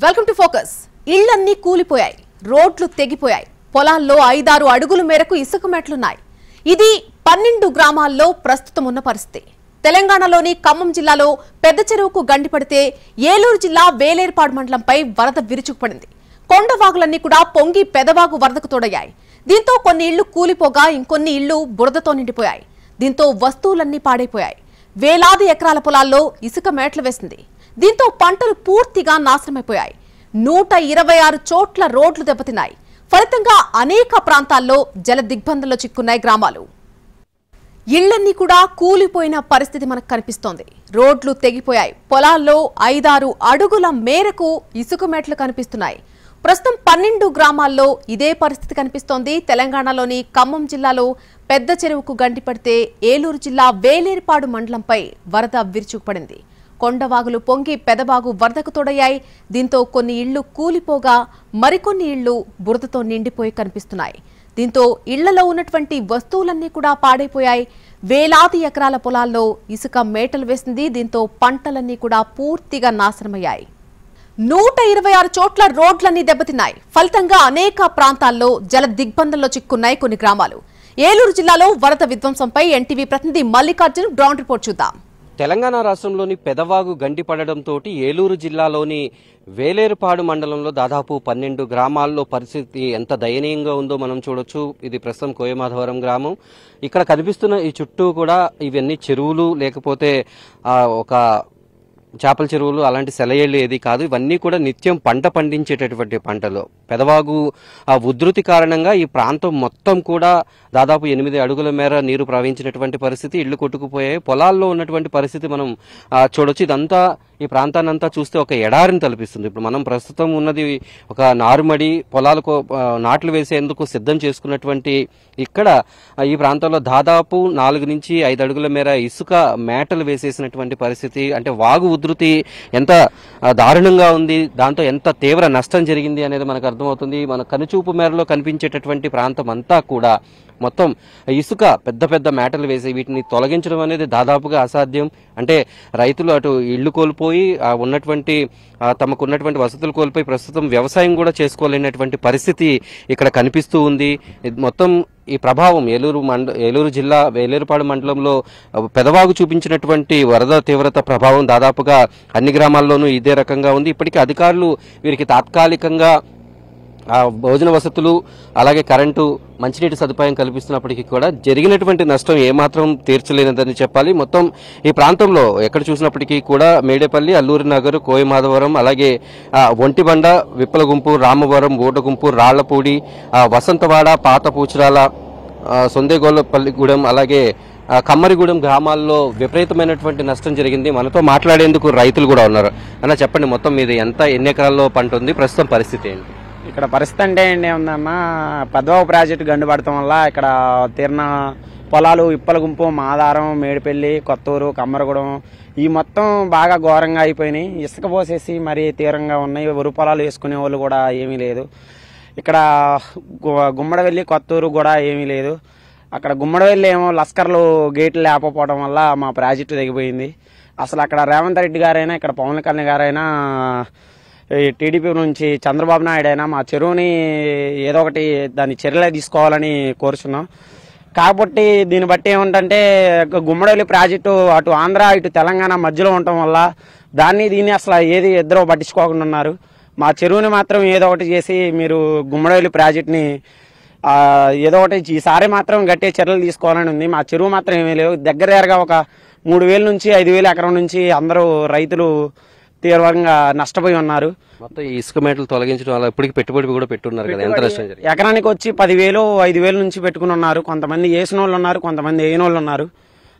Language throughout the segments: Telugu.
Welcome to focus. ఇళ్లన్నీ కూలిపోయాయి, రోడ్లు తెగిపోయాయి, పొలాల్లో 5-6 అడుగుల మేరకు ఇసుక మెట్లున్నాయి. ఇది 12 గ్రామాల్లో ప్రస్తుతం ఉన్న పరిస్థితి. తెలంగాణలోని ఖమ్మం జిల్లాలో పెద్ద చెరువుకు గండిపడితే ఏలూరు జిల్లా వేలేరుపాడు మండలంపై వరద విరుచుకుపడింది. కొండవాగులన్నీ కూడా పొంగి పెదవాగు వరదకు తోడయ్యాయి. దీంతో కొన్ని ఇళ్లు కూలిపోగా ఇంకొన్ని ఇళ్లు బురదతో నిండిపోయాయి. దీంతో వస్తువులన్నీ పాడైపోయాయి. వేలాది ఎకరాల పొలాల్లో ఇసుక మేట్లు వేసింది. దీంతో పంటలు పూర్తిగా నాశనమైపోయాయి. 126 చోట్ల రోడ్లు దెబ్బతిన్నాయి. ఫలితంగా అనేక ప్రాంతాల్లో జల దిగ్బంధంలో చిక్కున్నాయి గ్రామాలు. ఇళ్లన్నీ కూడా కూలిపోయిన పరిస్థితి మనకు కనిపిస్తోంది. రోడ్లు తెగిపోయాయి. పొలాల్లో 5-6 అడుగుల మేరకు ఇసుక మేట్లు కనిపిస్తున్నాయి. ప్రస్తుతం 12 గ్రామాల్లో ఇదే పరిస్థితి కనిపిస్తోంది. తెలంగాణలోని ఖమ్మం జిల్లాలో పెద్ద చెరువుకు గండిపడితే ఏలూరు జిల్లా వేలేరుపాడు మండలంపై వరద విరుచుకుపడింది. కొండవాగులు పొంగి పెదవాగు వరదకు తోడయ్యాయి. దీంతో కొన్ని ఇళ్లు కూలిపోగా మరికొన్ని ఇళ్లు బురదతో నిండిపోయి కనిపిస్తున్నాయి. దీంతో ఇళ్లలో ఉన్నటువంటి వస్తువులన్నీ కూడా పాడైపోయాయి. వేలాది ఎకరాల పొలాల్లో ఇసుక మేటలు వేసింది. దీంతో పంటలన్నీ కూడా పూర్తిగా నాశనమయ్యాయి. 126 చోట్ల రోడ్లన్నీ దెబ్బతిన్నాయి. ఫలితంగా అనేక ప్రాంతాల్లో జల దిగ్బంధంలో చిక్కున్నాయి కొన్ని గ్రామాలు. ఏలూరు జిల్లాలో వరద విధ్వంసంపై ఎన్టీవీ ప్రతినిధి మల్లికార్జున్ గ్రౌండ్ రిపోర్ట్ చూద్దాం. తెలంగాణ రాష్ట్రంలోని పెదవాగు గండిపడడంతో ఏలూరు జిల్లాలోని వేలేరుపాడు మండలంలో దాదాపు 12 గ్రామాల్లో పరిస్థితి ఎంత దయనీయంగా ఉందో మనం చూడొచ్చు. ఇది ప్రస్తుతం కోయమాధవరం గ్రామం. ఇక్కడ కనిపిస్తున్న ఈ చుట్టూ కూడా ఇవన్నీ చెరువులు, లేకపోతే ఒక చేపల చెరువులు, అలాంటి సెలయేళ్లు ఏది కాదు. ఇవన్నీ కూడా నిత్యం పంట పండించేటటువంటి పంటలు. పెదవాగు ఉధృతి కారణంగా ఈ ప్రాంతం మొత్తం కూడా దాదాపు 8 అడుగుల మేర నీరు ప్రవహించినటువంటి పరిస్థితి. ఇళ్లు కొట్టుకుపోయాయి. పొలాల్లో ఉన్నటువంటి పరిస్థితి మనం చూడొచ్చు. ఇదంతా ఈ ప్రాంతాన్ని అంతా చూస్తే ఒక ఎడారిని తలపిస్తుంది. ఇప్పుడు మనం ప్రస్తుతం ఉన్నది ఒక నారుమడి, పొలాలకు నాట్లు వేసేందుకు సిద్ధం చేసుకున్నటువంటి ఇక్కడ ఈ ప్రాంతంలో దాదాపు 4 నుంచి 5 అడుగుల మేర ఇసుక మేటలు వేసేసినటువంటి పరిస్థితి. అంటే వాగు ఉధృతి ఎంత దారుణంగా ఉంది, దాంతో ఎంత తీవ్ర నష్టం జరిగింది అనేది మనకు అర్థమవుతుంది. మన కనుచూపు మేరలో కనిపించేటటువంటి ప్రాంతం అంతా కూడా మొత్తం ఇసుక పెద్ద పెద్ద మేటలు వేసి వీటిని తొలగించడం అనేది దాదాపుగా అసాధ్యం. అంటే రైతులు అటు ఇళ్లు కోల్పోయి తమకున్నటువంటి వసతులు కోల్పోయి ప్రస్తుతం వ్యవసాయం కూడా చేసుకోలేనటువంటి పరిస్థితి ఇక్కడ కనిపిస్తూ ఉంది. మొత్తం ఈ ప్రభావం ఏలూరు జిల్లా వేలేరుపాడు మండలంలో పెదవాగు చూపించినటువంటి వరద తీవ్రత ప్రభావం దాదాపుగా అన్ని గ్రామాల్లోనూ ఇదే రకంగా ఉంది. ఇప్పటికీ అధికారులు వీరికి తాత్కాలికంగా భోజన వసతులు, అలాగే కరెంటు, మంచినీటి సదుపాయం కల్పిస్తున్నప్పటికీ కూడా జరిగినటువంటి నష్టం ఏమాత్రం తీర్చలేనిదని చెప్పాలి. మొత్తం ఈ ప్రాంతంలో ఎక్కడ చూసినప్పటికీ కూడా మేడేపల్లి, అల్లూరి నగర్, కోయమాధవరం, అలాగే ఒంటిబండ, విప్పలగుంపు, రామవరం, ఓటగుంపు, రాళ్లపూడి, వసంతవాడ, పాత పూచరాల, సొందేగోళ్లపల్లిగూడెం, అలాగే కమ్మరిగూడెం గ్రామాల్లో విపరీతమైనటువంటి నష్టం జరిగింది. మనతో మాట్లాడేందుకు రైతులు కూడా ఉన్నారు. అన్న చెప్పండి, మొత్తం మీద ఎన్ని ఎకరాల్లో పంట ఉంది, ప్రస్తుతం పరిస్థితి ఏంటి? ఇక్కడ పరిస్థితి అంటే ఏంటి ఉందమ్మా, పెదవాగు ప్రాజెక్టు గండిపడటం వల్ల ఇక్కడ తీర్న పొలాలు ఇప్పలగుంపు, మాదారం, మేడిపల్లి, కొత్తూరు, కమ్మరగూడెం ఈ మొత్తం బాగా ఘోరంగా అయిపోయినాయి. ఇసుక పోసేసి మరీ తీవ్రంగా ఉన్నాయి. వరి పొలాలు వేసుకునే వాళ్ళు కూడా ఏమీ లేదు. ఇక్కడ గుమ్మడవెల్లి, కొత్తూరు కూడా ఏమీ లేదు. అక్కడ గుమ్మడవెల్లి ఏమో లస్కర్లు గేట్లు లేకపోవడం వల్ల మా ప్రాజెక్టు తెగిపోయింది. అసలు అక్కడ రేవంత్ రెడ్డి గారైనా, ఇక్కడ పవన్ కళ్యాణ్ గారైనా, టీడీపీ నుంచి చంద్రబాబు నాయుడు అయినా మా చెరువుని ఏదో ఒకటి దాని చర్యలు తీసుకోవాలని కోరుచున్నాం. కాబట్టి దీన్ని బట్టి ఏమిటంటే గుమ్మడవెల్లి ప్రాజెక్టు అటు ఆంధ్ర ఇటు తెలంగాణ మధ్యలో ఉండటం వల్ల దీన్ని అసలు ఏది ఇద్దరు పట్టించుకోకుండా ఉన్నారు. మా చెరువుని మాత్రం ఏదో ఒకటి చేసి మీరు గుమ్మడవెల్లి ప్రాజెక్టుని ఏదో ఒకటి ఈసారి మాత్రం గట్టి చర్యలు తీసుకోవాలని ఉంది. మా చెరువు మాత్రం ఏమీ లేవు. దగ్గరగా ఒక 3,000 నుంచి 5,000 ఎకరం నుంచి అందరూ రైతులు తీవ్రంగా నష్టపోయి ఉన్నారు. మొత్తం ఈ ఇసుక మేటలు తొలగించడం వల్ల ఇప్పటికి పెట్టుబడి కూడా పెట్టున్నారు కదా, ఎంత నష్టం జరిగింది? ఎకరానికి వచ్చి 10,000, 5,000 నుంచి పెట్టుకుని ఉన్నారు. కొంతమంది వేసిన వాళ్ళు ఉన్నారు, కొంతమంది వేయని వాళ్ళు ఉన్నారు.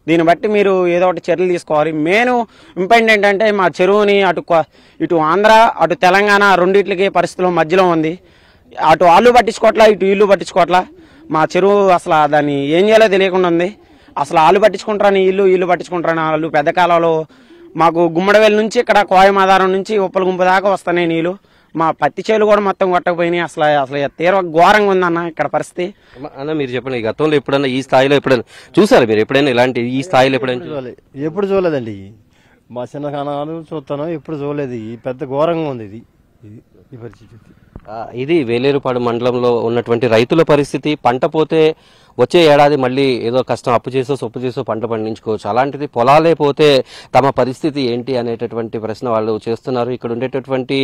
దీన్ని బట్టి మీరు ఏదో ఒకటి చర్యలు తీసుకోవాలి. మెయిన్ ఇంపార్టెంట్ ఏంటంటే మా చెరువుని ఇటు ఆంధ్ర అటు తెలంగాణ రెండింటికి పరిస్థితుల మధ్యలో ఉంది. అటు వాళ్ళు పట్టించుకోవట్లా, ఇటు ఇల్లు పట్టించుకోవట్లా. మా చెరువు అసలు దాన్ని ఏం చేయాలో తెలియకుండా ఉంది. అసలు వాళ్ళు పట్టించుకుంటారని ఇల్లు పట్టించుకుంటారని వాళ్ళు. పెద్ద కాలంలో మాకు గుమ్మడవెల్లి నుంచి ఇక్కడ కోయమాధారం నుంచి ఉప్పలగుంపు దాకా వస్తున్నాయి నీళ్లు. మా పత్తి చేలు కూడా మొత్తం కొట్టకపోయినాయి. అసలు తీవ్ర ఘోరంగా ఉందన్న ఇక్కడ పరిస్థితి. అన్న మీరు చెప్పండి, గతంలో ఎప్పుడైనా ఈ స్థాయిలో ఎప్పుడైనా చూసారు మీరు? ఎప్పుడైనా ఇలాంటి ఈ స్థాయిలో ఎప్పుడు చూడలేదండి. మా చిన్న కానాలు చూస్తాను, ఎప్పుడు చూడలేదు. ఈ పెద్ద ఘోరంగా ఉంది ఇది. ఈ పరిస్థితి. ఇది వేలేరుపాడు మండలంలో ఉన్నటువంటి రైతుల పరిస్థితి. పంట పోతే వచ్చే ఏడాది మళ్ళీ ఏదో కష్టం అప్పు చేసో సొప్పు చేసో పంట పండించుకోవచ్చు. అలాంటిది పొలాలే పోతే తమ పరిస్థితి ఏంటి అనేటటువంటి ప్రశ్న వాళ్ళు చేస్తున్నారు. ఇక్కడ ఉండేటటువంటి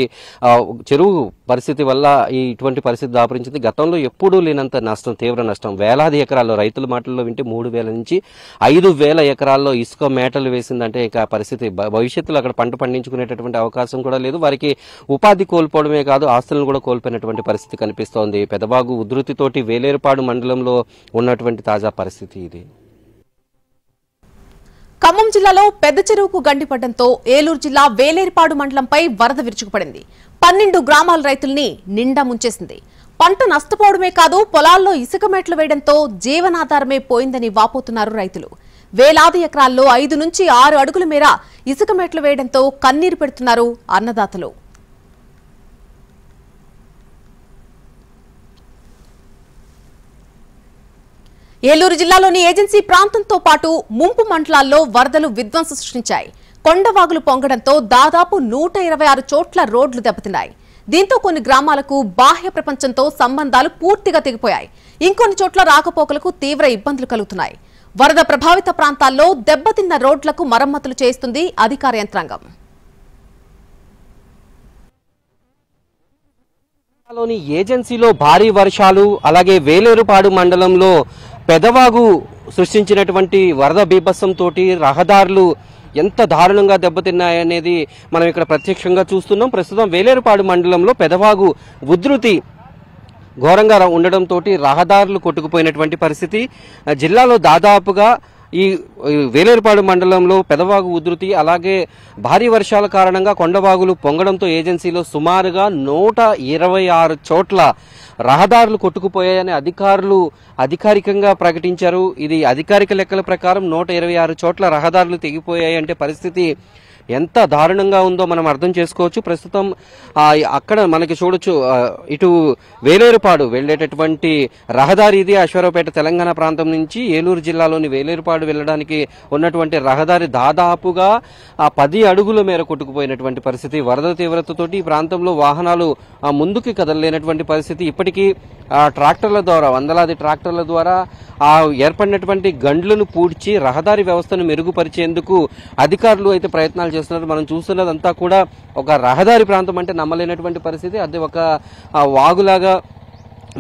చెరువు పరిస్థితి వల్ల ఇటువంటి పరిస్థితి దాపురించింది. గతంలో ఎప్పుడూ లేనంత నష్టం, తీవ్ర నష్టం. వేలాది ఎకరాల్లో, రైతుల మాటల్లో వింటే 3,000 నుంచి 5,000 ఎకరాల్లో ఇసుక మేటలు వేసిందంటే ఇక పరిస్థితి భవిష్యత్తులో అక్కడ పంట పండించుకునేటటువంటి అవకాశం కూడా లేదు. వారికి ఉపాధి కోల్పోవడమే కాదు, ఆస్తులను కూడా కోల్పోయినటువంటి పరిస్థితి కనిపిస్తోంది. పెదవాగు ఉధృతితోటి వేలేరుపాడు మండలంలో ఉన్నటువంటి తాజా పరిస్థితి ఇది. ఖమ్మం జిల్లాలో పెద్ద చెరువుకు గండిపడడంతో ఏలూరు జిల్లా వేలేరుపాడు మండలంపై వరద విరుచుకుపడింది. 12 గ్రామాల రైతుల్ని నిండా ముంచేసింది. పంట నష్టపోవడమే కాదు, పొలాల్లో ఇసుక మేట్లు వేయడంతో జీవనాధారమే పోయిందని వాపోతున్నారు రైతులు. వేలాది ఎకరాల్లో 5 నుంచి 6 అడుగుల మేర ఇసుక మేట్లు వేయడంతో కన్నీరు పెడుతున్నారు అన్నదాతలు. ఏలూరు జిల్లాలోని ఏజెన్సీ ప్రాంతంతో పాటు ముంపు మండలాల్లో వరదలు విధ్వంసం సృష్టించాయి. కొండవాగులు పొంగడంతో దాదాపు 126 చోట్ల రోడ్లు దెబ్బతిన్నాయి. దీంతో కొన్ని గ్రామాలకు బాహ్య ప్రపంచంతో సంబంధాలు పూర్తిగా తెగిపోయాయి. ఇంకొన్ని చోట్ల రాకపోకలకు తీవ్ర ఇబ్బందులు కలుగుతున్నాయి. వరద ప్రభావిత ప్రాంతాల్లో దెబ్బతిన్న రోడ్లకు మరమ్మతులు చేస్తుంది అధికార యంత్రాంగం. ఏజెన్సీలో భారీ వర్షాలు, అలాగే వేలేరుపాడు మండలంలో పెదవాగు సృష్టించినటువంటి వరద బీభత్సంతో రహదారులు ఎంత దారుణంగా దెబ్బతిన్నాయనేది మనం ఇక్కడ ప్రత్యక్షంగా చూస్తున్నాం. ప్రస్తుతం వేలేరుపాడు మండలంలో పెదవాగు ఉధృతి ఘోరంగా ఉండడంతో రహదారులు కొట్టుకుపోయినటువంటి పరిస్థితి. జిల్లాలో దాదాపుగా ఈ వేలేరుపాడు మండలంలో పెదవాగు ఉధృతి, అలాగే భారీ వర్షాల కారణంగా కొండవాగులు పొంగడంతో ఏజెన్సీలో సుమారుగా 126 చోట్ల రహదారులు కొట్టుకుపోయాయని అధికారులు అధికారికంగా ప్రకటించారు. ఇది అధికారిక లెక్కల ప్రకారం 126 చోట్ల రహదారులు తెగిపోయాయంటే పరిస్థితి ఎంత దారుణంగా ఉందో మనం అర్థం చేసుకోవచ్చు. ప్రస్తుతం అక్కడ మనకి చూడొచ్చు, ఇటు వేలేరుపాడు వెళ్లేటటువంటి రహదారి ఇది. అశ్వారావుపేట తెలంగాణ ప్రాంతం నుంచి ఏలూరు జిల్లాలోని వేలేరుపాడు వెళ్ళడానికి ఉన్నటువంటి రహదారి దాదాపుగా 10 అడుగుల మేర కొట్టుకుపోయినటువంటి పరిస్థితి. వరద తీవ్రతతోటి ఈ ప్రాంతంలో వాహనాలు ముందుకి కదలలేనటువంటి పరిస్థితి. ఇప్పటికీ ట్రాక్టర్ల ద్వారా, వందలాది ట్రాక్టర్ల ద్వారా ఏర్పడినటువంటి గండ్లను పూడ్చి రహదారి వ్యవస్థను మెరుగుపరిచేందుకు అధికారులు అయితే ప్రయత్నాలు చేస్తున్నారు. మనం చూస్తున్నదంతా కూడా ఒక రహదారి ప్రాంతం అంటే నమ్మలేనటువంటి పరిస్థితి. అది ఒక వాగులాగా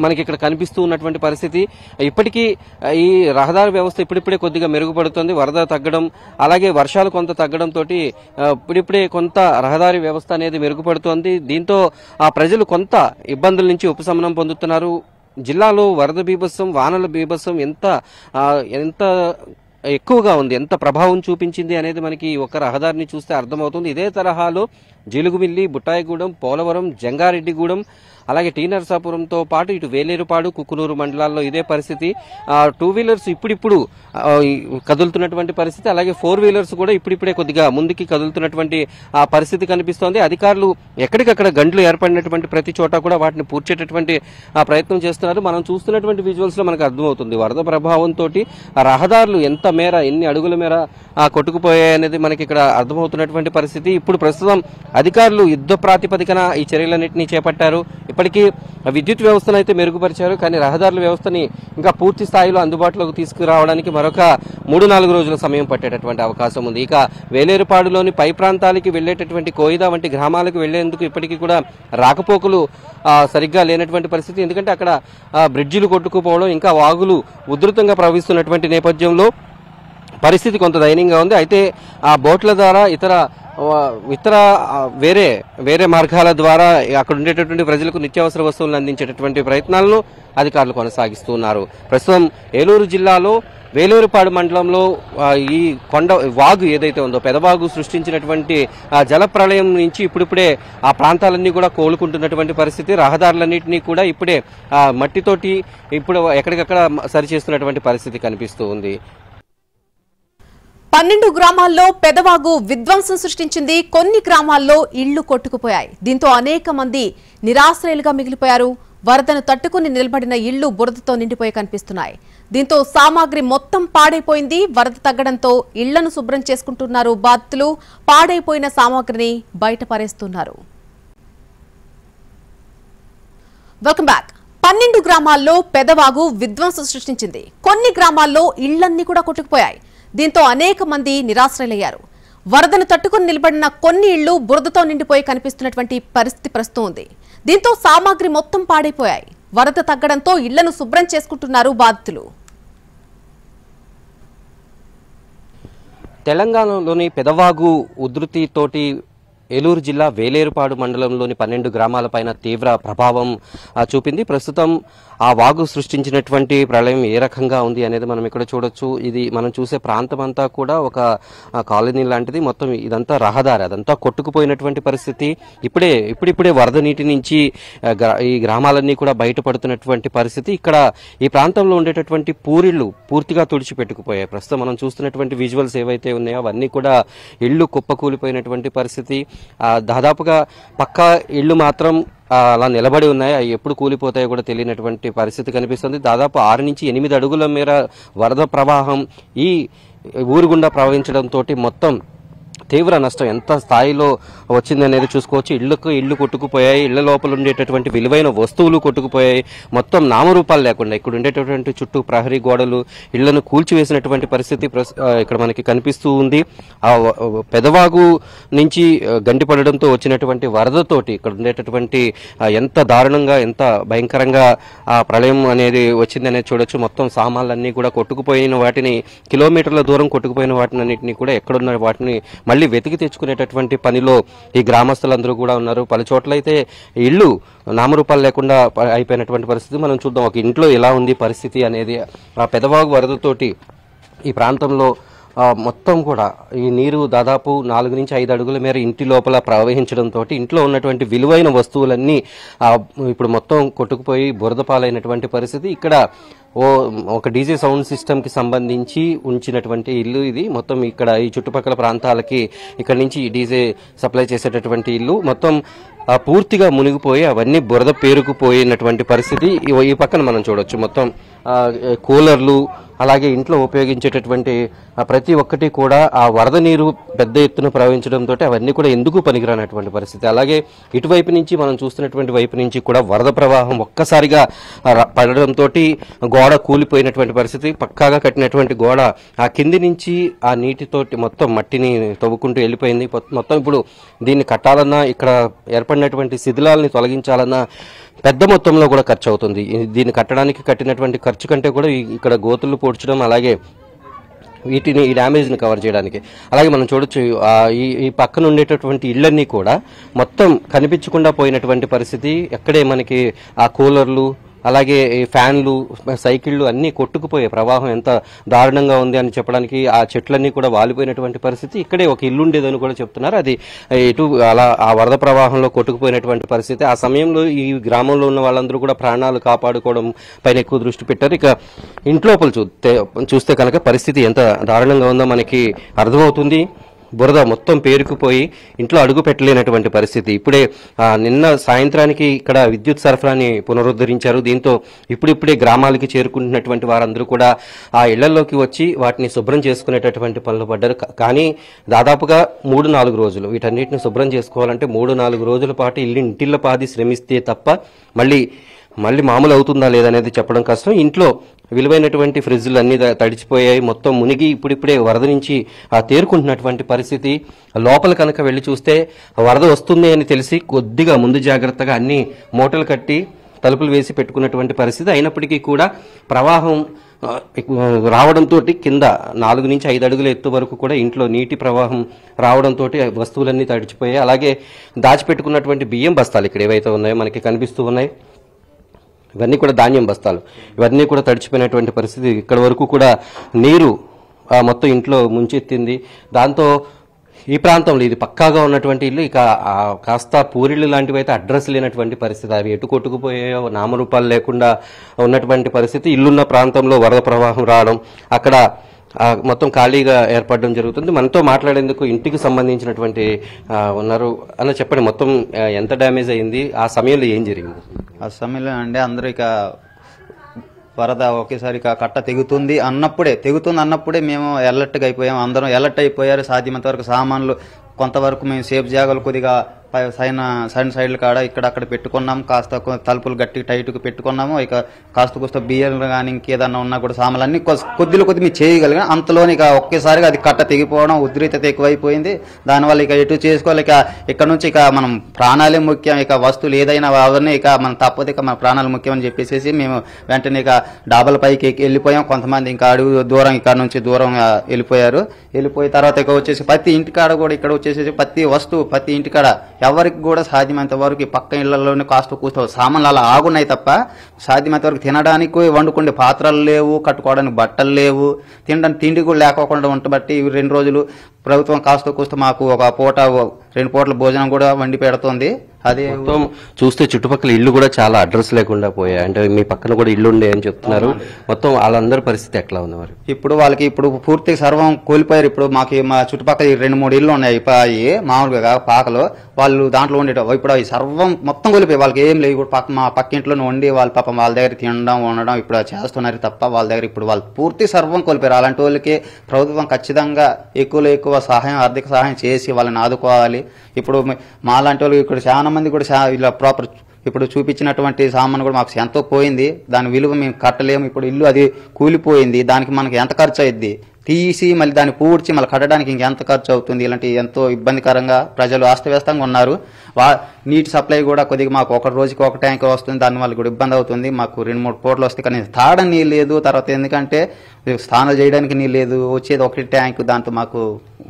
మనకి ఇక్కడ కనిపిస్తూ ఉన్నటువంటి పరిస్థితి. ఇప్పటికీ ఈ రహదారి వ్యవస్థ ఇప్పుడిప్పుడే కొద్దిగా మెరుగుపడుతుంది. వరద తగ్గడం, అలాగే వర్షాలు కొంత తగ్గడంతో ఇప్పుడిప్పుడే కొంత రహదారి వ్యవస్థ అనేది మెరుగుపడుతోంది. దీంతో ప్రజలు కొంత ఇబ్బందుల నుంచి ఉపశమనం పొందుతున్నారు. జిల్లాలో వరద బీభత్సం, వానల బీభత్సం ఎంత ఎక్కువగా ఉంది, ఎంత ప్రభావం చూపించింది అనేది మనకి ఒక రహదారిని చూస్తే అర్థమవుతుంది. ఇదే తరహాలో జీలుగుమిల్లి, బుట్టాయిగూడెం, పోలవరం, జంగారెడ్డిగూడెం, అలాగే టీ నరసాపురంతో పాటు ఇటు వేలేరుపాడు, కుక్కునూరు మండలాల్లో ఇదే పరిస్థితి. 2 వీలర్స్ ఇప్పుడిప్పుడు కదులుతున్నటువంటి పరిస్థితి, అలాగే 4 వీలర్స్ కూడా ఇప్పుడిప్పుడే కొద్దిగా ముందుకి కదులుతున్నటువంటి పరిస్థితి కనిపిస్తోంది. అధికారులు ఎక్కడికక్కడ గంటలు ఏర్పడినటువంటి ప్రతి చోట కూడా వాటిని పూడ్చేటటువంటి ప్రయత్నం చేస్తున్నారు. మనం చూస్తున్నటువంటి విజువల్స్ లో మనకు అర్థమవుతుంది వరద ప్రభావంతో రహదారులు ఎంత మేర, ఎన్ని అడుగుల మేర కొట్టుకుపోయాయనేది మనకి ఇక్కడ అర్థమవుతున్నటువంటి పరిస్థితి. ఇప్పుడు ప్రస్తుతం అధికారులు యుద్ధ ప్రాతిపదికన ఈ చర్యలన్నింటినీ చేపట్టారు. ఇప్పటికీ విద్యుత్ వ్యవస్థను అయితే మెరుగుపరిచారు, కానీ రహదారుల వ్యవస్థని ఇంకా పూర్తి స్థాయిలో అందుబాటులోకి తీసుకురావడానికి మరొక 3-4 రోజుల సమయం పట్టేటటువంటి అవకాశం ఉంది. ఇక వేలేరుపాడులోని పై ప్రాంతాలకి వెళ్లేటటువంటి కోయిదా వంటి గ్రామాలకు వెళ్లేందుకు ఇప్పటికీ కూడా రాకపోకలు సరిగ్గా లేనటువంటి పరిస్థితి. ఎందుకంటే అక్కడ బ్రిడ్జిలు కొట్టుకుపోవడం, ఇంకా వాగులు ఉధృతంగా ప్రవహిస్తున్నటువంటి నేపథ్యంలో పరిస్థితి కొంత దయనీయంగా ఉంది. అయితే ఆ బోట్ల ద్వారా ఇతర వేరే మార్గాల ద్వారా అక్కడ ఉండేటటువంటి ప్రజలకు నిత్యావసర వస్తువులను అందించేటటువంటి ప్రయత్నాలను అధికారులు కొనసాగిస్తున్నారు. ప్రస్తుతం ఏలూరు జిల్లాలో వేలేరుపాడు మండలంలో ఈ వాగు ఏదైతే ఉందో, పెదవాగు సృష్టించినటువంటి జల ప్రళయం నుంచి ఇప్పుడిప్పుడే ఆ ప్రాంతాలన్నీ కూడా కోలుకుంటున్నటువంటి పరిస్థితి. రహదారులన్నింటినీ కూడా ఇప్పుడే మట్టితోటి ఇప్పుడు ఎక్కడికక్కడ సరిచేస్తున్నటువంటి పరిస్థితి కనిపిస్తూ ఉంది. 12 గ్రామాల్లో పెదవాగు విధ్వంసం సృష్టించింది. కొన్ని గ్రామాల్లో ఇళ్లు కొట్టుకుపోయాయి. దీంతో అనేక మంది నిరాశ్రయులుగా మిగిలిపోయారు. వరదను తట్టుకుని నిలబడిన ఇళ్లు బురదతో నిండిపోయి కనిపిస్తున్నాయి. దీంతో సామాగ్రి మొత్తం పాడైపోయింది. వరద తగ్గడంతో ఇళ్లను శుభ్రం చేసుకుంటున్నారు బాధితులు. పాడైపోయిన సామాగ్రిని బయట పారేస్తున్నారు. Welcome back. 12 గ్రామాల్లో పెదవాగు విధ్వంసం సృష్టించింది. కొన్ని గ్రామాల్లో ఇళ్లన్నీ కూడా కొట్టుకుపోయాయి. దీంతో అనేక మంది నిరాశ్రయులయ్యారు. వరదను తట్టుకుని నిలబడిన కొన్ని ఇళ్లు బురదతో నిండిపోయి కనిపిస్తున్నటువంటి పరిస్థితి ప్రస్తుతం ఉంది. దీంతో సామాగ్రి మొత్తం పాడైపోయాయి. వరద తగ్గడంతో ఇళ్లను శుభ్రం చేసుకుంటున్నారు బాధితులు. తెలంగాణలోని పెదవాగు ఉధృతితోటి ఏలూరు జిల్లా వేలేరుపాడు మండలంలోని 12 గ్రామాలపైన తీవ్ర ప్రభావం చూపింది. ప్రస్తుతం ఆ వాగు సృష్టించినటువంటి ప్రళయం ఏ రకంగా ఉంది అనేది మనం ఇక్కడ చూడొచ్చు. ఇది మనం చూసే ప్రాంతం అంతా కూడా ఒక కాలనీ లాంటిది. మొత్తం ఇదంతా రహదారి, అదంతా కొట్టుకుపోయినటువంటి పరిస్థితి. ఇప్పుడిప్పుడే వరద నీటి నుంచి ఈ గ్రామాలన్నీ కూడా బయటపడుతున్నటువంటి పరిస్థితి. ఇక్కడ ఈ ప్రాంతంలో ఉండేటటువంటి పూరిళ్లు పూర్తిగా తుడిచిపెట్టుకుపోయాయి. ప్రస్తుతం మనం చూస్తున్నటువంటి విజువల్స్ ఏవైతే ఉన్నాయో అవన్నీ కూడా ఇళ్లు కుప్పకూలిపోయినటువంటి పరిస్థితి. దాదాపుగా పక్కా ఇళ్లు మాత్రం అలా నిలబడి ఉన్నాయి. అవి ఎప్పుడు కూలిపోతాయో కూడా తెలియనటువంటి పరిస్థితి కనిపిస్తుంది. దాదాపు 6 నుంచి 8 అడుగుల మేర వరద ప్రవాహం ఈ ఊరు గుండా ప్రవహించడంతో మొత్తం తీవ్ర నష్టం ఎంత స్థాయిలో వచ్చింది అనేది చూసుకోవచ్చు. ఇళ్లు కొట్టుకుపోయాయి. ఇళ్ల లోపల ఉండేటటువంటి విలువైన వస్తువులు కొట్టుకుపోయాయి. మొత్తం నామరూపాలు లేకుండా ఇక్కడ ఉండేటటువంటి చుట్టూ ప్రహరీ గోడలు ఇళ్లను కూల్చివేసినటువంటి పరిస్థితి ఇక్కడ మనకి కనిపిస్తూ ఉంది. ఆ పెదవాగు నుంచి గండిపడడంతో వచ్చినటువంటి వరదతోటి ఇక్కడ ఉండేటటువంటి ఎంత దారుణంగా ఎంత భయంకరంగా ఆ ప్రళయం అనేది వచ్చింది అనేది చూడొచ్చు. మొత్తం సామాన్లన్నీ కూడా కొట్టుకుపోయిన వాటిని కిలోమీటర్ల దూరం కొట్టుకుపోయిన వాటిని అన్నింటినీ కూడా ఎక్కడున్న వాటిని మళ్ళీ వెతికి తెచ్చుకునేటటువంటి పనిలో ఈ గ్రామస్తులందరూ కూడా ఉన్నారు. పలు చోట్లయితే ఇళ్లు నామరూపాలు లేకుండా అయిపోయినటువంటి పరిస్థితి మనం చూద్దాం. ఒక ఇంట్లో ఎలా ఉంది పరిస్థితి అనేది. ఆ పెదవాగు వరదతోటి ఈ ప్రాంతంలో మొత్తం కూడా ఈ నీరు దాదాపు 4 నుంచి 5 అడుగుల మేర ఇంటి లోపల ప్రవహించడంతో ఇంట్లో ఉన్నటువంటి విలువైన వస్తువులన్నీ ఇప్పుడు మొత్తం కొట్టుకుపోయి బురద పాలైనటువంటి పరిస్థితి. ఇక్కడ ఒక డీజే సౌండ్ సిస్టమ్ కి సంబంధించి ఉంచినటువంటి ఇల్లు ఇది. మొత్తం ఇక్కడ ఈ చుట్టుపక్కల ప్రాంతాలకి ఇక్కడ నుంచి డీజే సప్లై చేసేటటువంటి ఇల్లు మొత్తం పూర్తిగా మునిగిపోయి అవన్నీ బురద పేరుకుపోయినటువంటి పరిస్థితి ఈ పక్కన మనం చూడొచ్చు. మొత్తం కూలర్లు అలాగే ఇంట్లో ఉపయోగించేటటువంటి ప్రతి ఒక్కటి కూడా ఆ వరద నీరు పెద్ద ఎత్తున ప్రవహించడంతో అవన్నీ కూడా ఎందుకు పనికిరానటువంటి పరిస్థితి. అలాగే ఇటువైపు నుంచి మనం చూస్తున్నటువంటి వైపు నుంచి కూడా వరద ప్రవాహం ఒక్కసారిగా పడడంతో గోడ కూలిపోయినటువంటి పరిస్థితి. పక్కాగా కట్టినటువంటి గోడ ఆ కింది నుంచి ఆ నీటితోటి మొత్తం మట్టిని తవ్వుకుంటూ వెళ్ళిపోయింది. మొత్తం ఇప్పుడు దీన్ని కట్టాలన్నా ఇక్కడ ఏర్పడినటువంటి శిథిలాలని తొలగించాలన్నా పెద్ద మొత్తంలో కూడా ఖర్చు అవుతుంది. దీన్ని కట్టడానికి కట్టినటువంటి ఖర్చు కంటే కూడా ఇక్కడ గోతులు పూడ్చడం అలాగే వీటిని ఈ డ్యామేజ్ని కవర్ చేయడానికి అలాగే మనం చూడొచ్చు ఈ పక్కన ఉండేటటువంటి ఇళ్లన్నీ కూడా మొత్తం కనిపించకుండా పోయినటువంటి పరిస్థితి. ఎక్కడే మనకి ఆ కూలర్లు అలాగే ఫ్యాన్లు సైకిళ్లు అన్నీ కొట్టుకుపోయే ప్రవాహం ఎంత దారుణంగా ఉంది అని చెప్పడానికి ఆ చెట్లన్నీ కూడా వాలిపోయినటువంటి పరిస్థితి. ఇక్కడే ఒక ఇల్లు ఉండేదని కూడా చెప్తున్నారు. అది ఇటు అలా ఆ వరద ప్రవాహంలో కొట్టుకుపోయినటువంటి పరిస్థితి. ఆ సమయంలో ఈ గ్రామంలో ఉన్న వాళ్ళందరూ కూడా ప్రాణాలు కాపాడుకోవడం పైన ఎక్కువ దృష్టి పెట్టారు. ఇక ఇంట్లోపల చూస్తే కనుక పరిస్థితి ఎంత దారుణంగా ఉందో మనకి అర్థమవుతుంది. బురద మొత్తం పేరుకుపోయి ఇంట్లో అడుగు పెట్టలేనటువంటి పరిస్థితి. ఇప్పుడే నిన్న సాయంత్రానికి ఇక్కడ విద్యుత్ సరఫరాని పునరుద్ధరించారు. దీంతో ఇప్పుడిప్పుడే గ్రామాలకి చేరుకుంటున్నటువంటి వారందరూ కూడా ఆ ఇళ్లలోకి వచ్చి వాటిని శుభ్రం చేసుకునేటటువంటి పనులు పడ్డారు. కానీ దాదాపుగా 3-4 రోజులు వీటన్నిటిని శుభ్రం చేసుకోవాలంటే 3-4 రోజుల పాటు ఇంటిళ్ళ పాది శ్రమిస్తే తప్ప మళ్ళీ మామూలు అవుతుందా లేదనేది చెప్పడం కష్టం. ఇంట్లో విలువైనటువంటి ఫ్రిడ్జ్లు అన్ని తడిచిపోయాయి. మొత్తం మునిగి ఇప్పుడిప్పుడే వరద నుంచి తేరుకుంటున్నటువంటి పరిస్థితి. లోపల కనుక వెళ్లి చూస్తే వరద వస్తుంది అని తెలిసి కొద్దిగా ముందు జాగ్రత్తగా అన్ని మూటలు కట్టి తలుపులు వేసి పెట్టుకున్నటువంటి పరిస్థితి. అయినప్పటికీ కూడా ప్రవాహం రావడంతో కింద 4 నుంచి 5 అడుగుల ఎత్తు వరకు కూడా ఇంట్లో నీటి ప్రవాహం రావడంతో వస్తువులన్నీ తడిచిపోయాయి. అలాగే దాచిపెట్టుకున్నటువంటి బియ్యం బస్తాలు ఇక్కడ ఏవైతే ఉన్నాయో మనకి కనిపిస్తూ ఉన్నాయి. ఇవన్నీ కూడా ధాన్యం బస్తాలు ఇవన్నీ కూడా తడిచిపోయినటువంటి పరిస్థితి. ఇక్కడ వరకు కూడా నీరు మొత్తం ఇంట్లో ముంచెత్తింది. దాంతో ఈ ప్రాంతంలో ఇది పక్కాగా ఉన్నటువంటి ఇల్లు ఇక కాస్త పూరిళ్ళు లాంటివి అయితే అడ్రస్ లేనటువంటి పరిస్థితి. అవి ఎటు కొట్టుకుపోయాయో నామరూపాలు లేకుండా ఉన్నటువంటి పరిస్థితి. ఇల్లున్న ప్రాంతంలో వరద ప్రవాహం రావడం అక్కడ మొత్తం ఖాళీగా ఏర్పడడం జరుగుతుంది. మనతో మాట్లాడేందుకు ఇంటికి సంబంధించినటువంటి ఉన్నారు అన్న, చెప్పండి మొత్తం ఎంత డ్యామేజ్ అయింది, ఆ సమయంలో ఏం జరిగింది? ఆ సమయంలో అండి అందరూ ఇక వరద ఒకేసారి కట్ట తెగుతుంది అన్నప్పుడే మేము అలర్ట్గా అయిపోయాం. అందరం అలర్ట్ అయిపోయారు. సాధ్యమైనంత వరకు సామాన్లు కొంతవరకు మేము సేఫ్ జాగాలు కొద్దిగా సైడ్ సైడ్ల కాడ ఇక్కడ అక్కడ పెట్టుకున్నాం, కాస్త తలుపులు గట్టి టైట్గా పెట్టుకున్నాము. ఇక కాస్త బియ్యం కానీ ఇంకేదన్నా ఉన్నా కూడా సామాన్లు అన్ని కొద్దిలో కొద్ది మీరు చేయగలిగిన అంతలోని ఇక ఒకేసారిగా అది కట్ట తెగిపోవడం, ఉద్రిక్తత ఎక్కువైపోయింది. దానివల్ల ఇక ఎటు చేసుకోవాలి. ఇక ఇక్కడ నుంచి ఇక మనం ప్రాణాలే ముఖ్యం, ఇక వస్తువులు ఏదైనా అవన్నీ ఇక మనం తప్పదు, ఇక మన ప్రాణాలు ముఖ్యం అని చెప్పేసి మేము వెంటనే ఇక డాబాల పైకి వెళ్ళిపోయాం. కొంతమంది ఇంకా అడుగు దూరం ఇక్కడ నుంచి దూరం వెళ్ళిపోయిన తర్వాత ఇక వచ్చేసి ప్రతి ఇంటికాడ కూడా ఇక్కడ వచ్చేసి ప్రతి ఇంటికాడ ఎవరికి కూడా సాధ్యమైనంత వరకు పక్క ఇళ్లలోనే కాస్త కూస్తో సామాన్లు అలా ఆగున్నాయి తప్ప సాధ్యమైనంత వరకు తినడానికి వండుకునే పాత్రలు లేవు, కట్టుకోవడానికి బట్టలు లేవు, తినడానికి తిండి కూడా లేకోకుండా ఉండబట్టి 2 రోజులు ప్రభుత్వం కాస్త కూస్త మాకు ఒక పూట 2 పూటల భోజనం కూడా వండి పెడుతుంది. అదే మొత్తం చూస్తే చుట్టుపక్కల ఇల్లు కూడా చాలా అడ్రస్ లేకుండా పోయాయి. అంటే మీ పక్కన కూడా ఇల్లు ఉండే అని చెప్తున్నారు. మొత్తం వాళ్ళందరి పరిస్థితి ఎట్లా ఉంది మరి? ఇప్పుడు వాళ్ళకి పూర్తిగా సర్వం కోల్పోయారు. ఇప్పుడు మా చుట్టుపక్కల 2-3 ఇళ్ళు ఉన్నాయి మామూలుగా పాకలో, వాళ్ళు దాంట్లో ఉండేటప్పుడు ఇప్పుడు అవి సర్వం మొత్తం కోల్పోయి వాళ్ళకి ఏం లేదు. ఇప్పుడు మా పక్కింట్లోనే వండి వాళ్ళ పాపం వాళ్ళ దగ్గర తినడం ఉండడం ఇప్పుడు చేస్తున్నారు తప్ప వాళ్ళ దగ్గర ఇప్పుడు వాళ్ళు పూర్తి సర్వం కోల్పోయారు. అలాంటి వాళ్ళకి ప్రభుత్వం ఖచ్చితంగా ఎక్కువ సహాయం, ఆర్థిక సహాయం చేసి వాళ్ళని ఆదుకోవాలి. ఇప్పుడు మా లాంటి వాళ్ళు ఇక్కడ చాలా మంది కూడా ఇలా ప్రాపర్ ఇప్పుడు చూపించినటువంటి సామాను కూడా మాకు ఎంతో పోయింది. దాని విలువ మేము కట్టలేము. ఇప్పుడు ఇల్లు అది కూలిపోయింది, దానికి మనకి ఎంత ఖర్చు అయింది తీసి మళ్ళీ దాన్ని పూడ్చి మళ్ళీ కట్టడానికి ఇంకెంత ఖర్చు అవుతుంది. ఇలాంటి ఎంతో ఇబ్బందికరంగా ప్రజలు అస్తవ్యస్తంగా ఉన్నారు. నీటి సప్లై కూడా కొద్దిగా మాకు ఒక రోజుకి ఒక ట్యాంక్ వస్తుంది, దానివల్ల కూడా ఇబ్బంది అవుతుంది. మాకు 2-3 పూటలు వస్తాయి కానీ తాగడం నీళ్ళు లేదు. తర్వాత ఎందుకంటే స్నానాలు చేయడానికి నీళ్ళు లేదు, వచ్చేది ఒకటి ట్యాంక్. దాంతో మాకు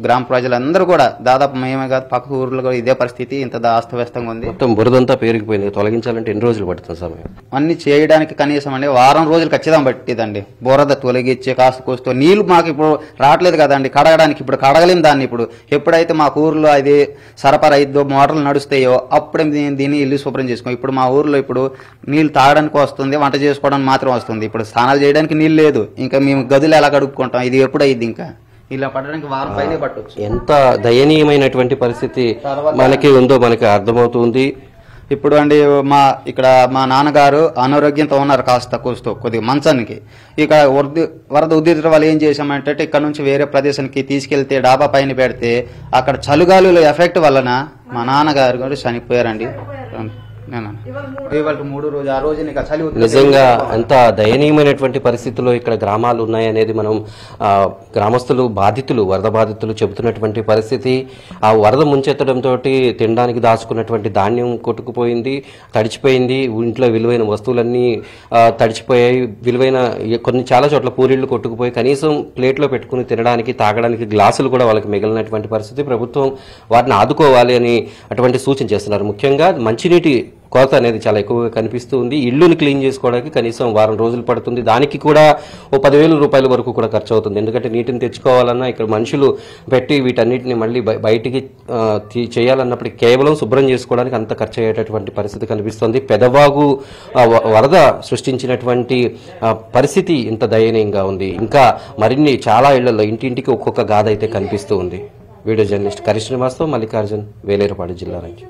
గ్రామ ప్రజలందరూ కూడా దాదాపు మేమే కాదు పక్క ఊర్లో కూడా ఇదే పరిస్థితి, ఇంత అస్తవ్యస్తంగా ఉంది. మొత్తం బురదంతా పేరుకుపోయింది. తొలగించాలంటే ఎన్ని రోజులు పడుతుంది సమయం? అన్ని చేయడానికి కనీసం అండి 1 వారం రోజులు ఖచ్చితంగా పట్టిదండి. బురద తొలగించే కాస్త కూస్తో నీళ్లు మాకు ఇప్పుడు రావట్లేదు కదండి కడగడానికి. ఇప్పుడు కడగలేం దాన్ని. ఇప్పుడు ఎప్పుడైతే మా ఊర్లో అది సరఫరా అయిద్దో, మోటార్లు నడుస్తాయో అప్పుడే దీన్ని ఇల్లు శుభ్రం చేసుకోం. ఇప్పుడు మా ఊర్లో ఇప్పుడు నీళ్లు తాగడానికి వస్తుంది, వంట చేసుకోవడానికి మాత్రం వస్తుంది. ఇప్పుడు స్నానాలు చేయడానికి నీళ్ళు లేదు. ఇంకా మేము గదులు ఎలా కడుక్కుంటాం? ఇది ఎప్పుడు అయింది? ఇంకా ఇలా పడడానికి 1 వారం పైనే పట్టొచ్చు. ఎంత దయనీయమైనటువంటి పరిస్థితి మనకి ఉందో మనకి అర్థమవుతుంది. ఇప్పుడు అండి ఇక్కడ మా నాన్నగారు అనారోగ్యంతో ఉన్నారు కాస్త కూస్తూ కొద్దిగా మంచానికి. ఇక వరద ఉధృతి వల్ల ఏం చేశామంటే ఇక్కడ నుంచి వేరే ప్రదేశానికి తీసుకెళ్తే డాబా పైన పెడితే అక్కడ చలుగాలుల ఎఫెక్ట్ వలన మా నాన్నగారు కూడా చనిపోయారండి. నిజంగా ఎంత దయనీయమైనటువంటి పరిస్థితుల్లో ఇక్కడ గ్రామాలు ఉన్నాయనేది మనం గ్రామస్తులు వరద బాధితులు చెబుతున్నటువంటి పరిస్థితి. ఆ వరద ముంచెత్తడంతో తినడానికి దాచుకున్నటువంటి ధాన్యం కొట్టుకుపోయింది, తడిచిపోయింది. ఇంట్లో విలువైన వస్తువులన్నీ తడిచిపోయాయి. విలువైన చాలా చోట్ల పూరీళ్లు కొట్టుకుపోయి కనీసం ప్లేట్లో పెట్టుకుని తినడానికి తాగడానికి గ్లాసులు కూడా వాళ్ళకి మిగిలినటువంటి పరిస్థితి. ప్రభుత్వం వాటిని ఆదుకోవాలి అని అటువంటి సూచన చేస్తున్నారు. ముఖ్యంగా మంచినీటి కొరత అనేది చాలా ఎక్కువగా కనిపిస్తూ ఉంది. ఇళ్లుని క్లీన్ చేసుకోవడానికి కనీసం 1 వారం రోజులు పడుతుంది. దానికి కూడా ఓ 10,000 రూపాయల వరకు కూడా ఖర్చు అవుతుంది. ఎందుకంటే నీటిని తెచ్చుకోవాలన్నా ఇక్కడ మనుషులు పెట్టి వీటన్నిటిని మళ్ళీ బయటికి చేయాలన్నప్పుడు కేవలం శుభ్రం చేసుకోవడానికి అంత ఖర్చు అయ్యేటటువంటి పరిస్థితి కనిపిస్తుంది. పెదవాగు వరద సృష్టించినటువంటి పరిస్థితి ఇంత దయనీయంగా ఉంది. ఇంకా మరిన్ని చాలా ఇళ్లలో ఇంటింటికి ఒక్కొక్క గాథ అయితే కనిపిస్తూ ఉంది. వీడియో జర్నలిస్ట్ కరిశ్రీనివాస్తో మల్లికార్జున్, వేలేరుపాడు జిల్లా నుంచి.